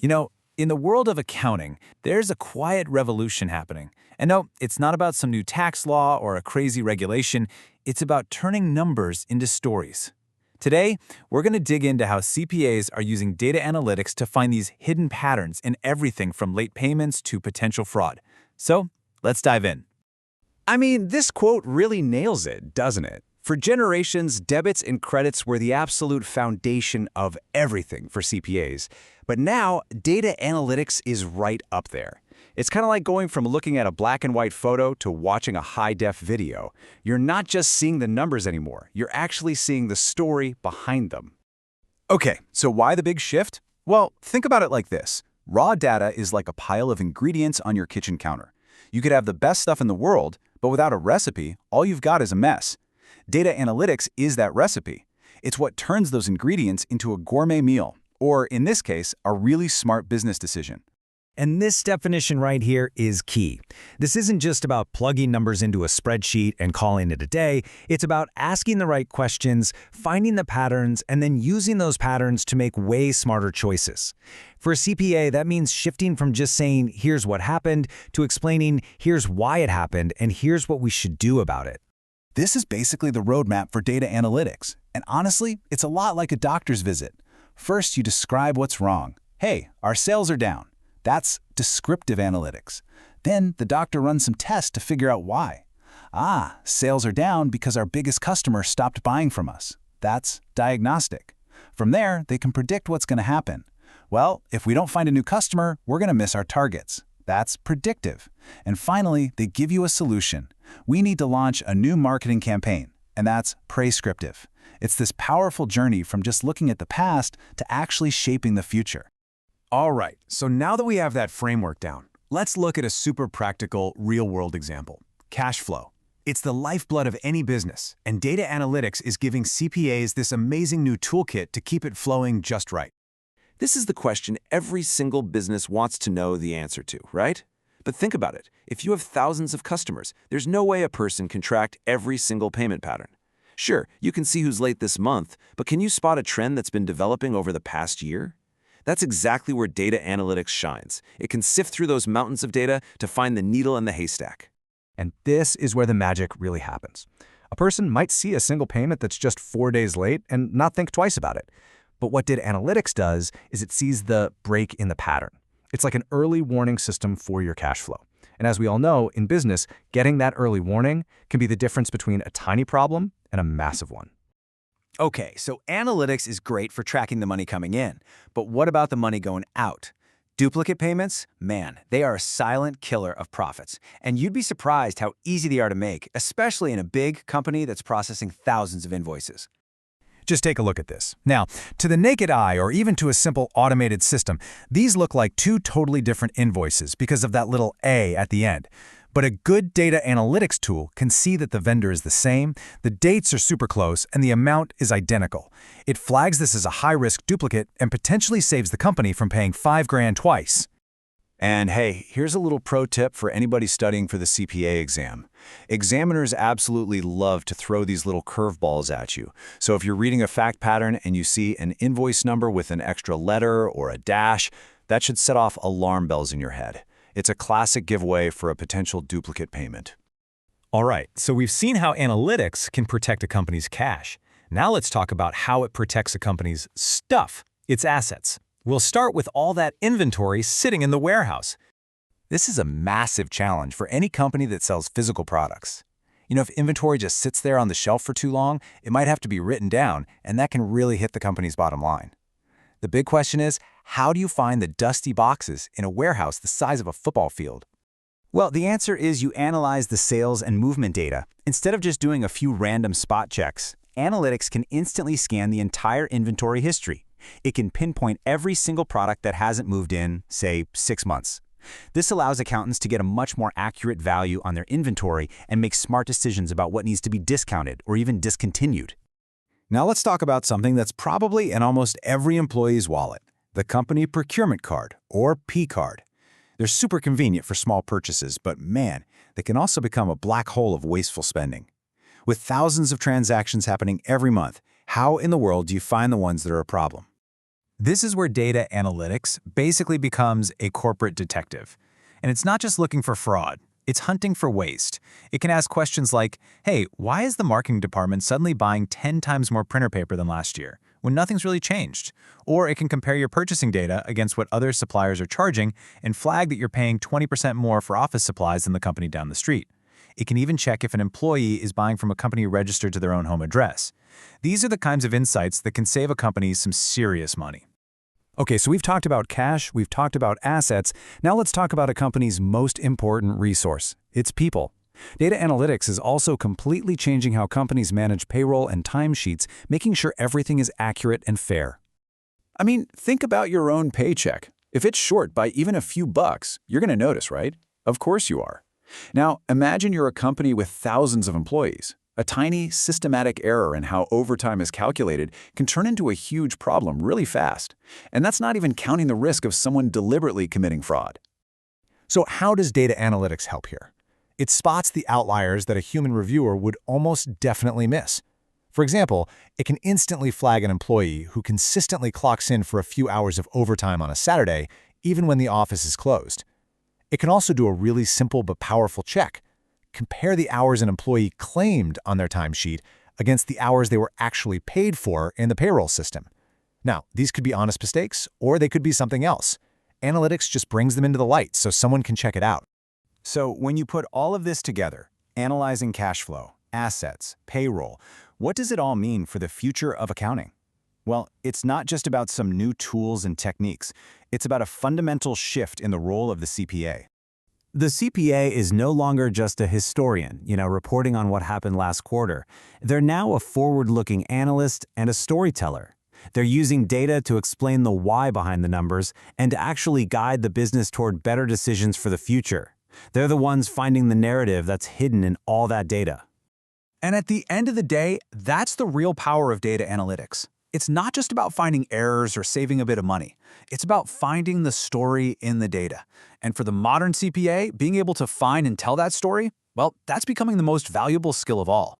You know, in the world of accounting, there's a quiet revolution happening. And no, it's not about some new tax law or a crazy regulation. It's about turning numbers into stories. Today, we're going to dig into how CPAs are using data analytics to find these hidden patterns in everything from late payments to potential fraud. So, let's dive in. I mean, this quote really nails it, doesn't it? For generations, debits and credits were the absolute foundation of everything for CPAs. But now, data analytics is right up there. It's kind of like going from looking at a black and white photo to watching a high-def video. You're not just seeing the numbers anymore. You're actually seeing the story behind them. Okay, so why the big shift? Well, think about it like this. Raw data is like a pile of ingredients on your kitchen counter. You could have the best stuff in the world, but without a recipe, all you've got is a mess. Data analytics is that recipe. It's what turns those ingredients into a gourmet meal, or in this case, a really smart business decision. And this definition right here is key. This isn't just about plugging numbers into a spreadsheet and calling it a day. It's about asking the right questions, finding the patterns, and then using those patterns to make way smarter choices. For a CPA, that means shifting from just saying, here's what happened, to explaining, here's why it happened, and here's what we should do about it. This is basically the roadmap for data analytics. And honestly, it's a lot like a doctor's visit. First, you describe what's wrong. Hey, our sales are down. That's descriptive analytics. Then the doctor runs some tests to figure out why. Sales are down because our biggest customer stopped buying from us. That's diagnostic. From there, they can predict what's going to happen. Well, if we don't find a new customer, we're going to miss our targets. That's predictive. And finally, they give you a solution. We need to launch a new marketing campaign, and that's prescriptive. It's this powerful journey from just looking at the past to actually shaping the future. All right, so now that we have that framework down, let's look at a super practical, real-world example. Cash flow. It's the lifeblood of any business, and data analytics is giving CPAs this amazing new toolkit to keep it flowing just right. This is the question every single business wants to know the answer to, right? But think about it. If you have thousands of customers, there's no way a person can track every single payment pattern. Sure, you can see who's late this month, but can you spot a trend that's been developing over the past year? That's exactly where data analytics shines. It can sift through those mountains of data to find the needle in the haystack. And this is where the magic really happens. A person might see a single payment that's just 4 days late and not think twice about it. But what data analytics does is it sees the break in the pattern. It's like an early warning system for your cash flow. And as we all know, in business, getting that early warning can be the difference between a tiny problem and a massive one. Okay, so analytics is great for tracking the money coming in, but what about the money going out? Duplicate payments? Man, they are a silent killer of profits, and you'd be surprised how easy they are to make, especially in a big company that's processing thousands of invoices. Just take a look at this. Now, to the naked eye or even to a simple automated system, these look like two totally different invoices because of that little A at the end. But a good data analytics tool can see that the vendor is the same, the dates are super close, and the amount is identical. It flags this as a high-risk duplicate and potentially saves the company from paying $5,000 twice. And hey, here's a little pro tip for anybody studying for the CPA exam. Examiners absolutely love to throw these little curveballs at you. So if you're reading a fact pattern and you see an invoice number with an extra letter or a dash, that should set off alarm bells in your head. It's a classic giveaway for a potential duplicate payment. All right, so we've seen how analytics can protect a company's cash. Now let's talk about how it protects a company's stuff, its assets. We'll start with all that inventory sitting in the warehouse. This is a massive challenge for any company that sells physical products. You know, if inventory just sits there on the shelf for too long, it might have to be written down, and that can really hit the company's bottom line. The big question is, how do you find the dusty boxes in a warehouse the size of a football field? Well, the answer is you analyze the sales and movement data. Instead of just doing a few random spot checks, analytics can instantly scan the entire inventory history. It can pinpoint every single product that hasn't moved in, say, 6 months. This allows accountants to get a much more accurate value on their inventory and make smart decisions about what needs to be discounted or even discontinued. Now let's talk about something that's probably in almost every employee's wallet, the company procurement card, or P card. They're super convenient for small purchases, but man, they can also become a black hole of wasteful spending. With thousands of transactions happening every month, how in the world do you find the ones that are a problem? This is where data analytics basically becomes a corporate detective. And it's not just looking for fraud, it's hunting for waste. It can ask questions like, hey, why is the marketing department suddenly buying 10 times more printer paper than last year, when nothing's really changed? Or it can compare your purchasing data against what other suppliers are charging and flag that you're paying 20% more for office supplies than the company down the street. It can even check if an employee is buying from a company registered to their own home address. These are the kinds of insights that can save a company some serious money. Okay, so we've talked about cash, we've talked about assets. Now let's talk about a company's most important resource, its people. Data analytics is also completely changing how companies manage payroll and timesheets, making sure everything is accurate and fair. I mean, think about your own paycheck. If it's short by even a few bucks, you're going to notice, right? Of course you are. Now, imagine you're a company with thousands of employees. A tiny, systematic error in how overtime is calculated can turn into a huge problem really fast. And that's not even counting the risk of someone deliberately committing fraud. So how does data analytics help here? It spots the outliers that a human reviewer would almost definitely miss. For example, it can instantly flag an employee who consistently clocks in for a few hours of overtime on a Saturday, even when the office is closed. It can also do a really simple but powerful check. Compare the hours an employee claimed on their timesheet against the hours they were actually paid for in the payroll system. Now, these could be honest mistakes, or they could be something else. Analytics just brings them into the light so someone can check it out. So when you put all of this together, analyzing cash flow, assets, payroll, what does it all mean for the future of accounting? Well, it's not just about some new tools and techniques. It's about a fundamental shift in the role of the CPA. The CPA is no longer just a historian, reporting on what happened last quarter. They're now a forward-looking analyst and a storyteller. They're using data to explain the why behind the numbers and to actually guide the business toward better decisions for the future. They're the ones finding the narrative that's hidden in all that data. And at the end of the day, that's the real power of data analytics. It's not just about finding errors or saving a bit of money. It's about finding the story in the data. And for the modern CPA, being able to find and tell that story, well, that's becoming the most valuable skill of all.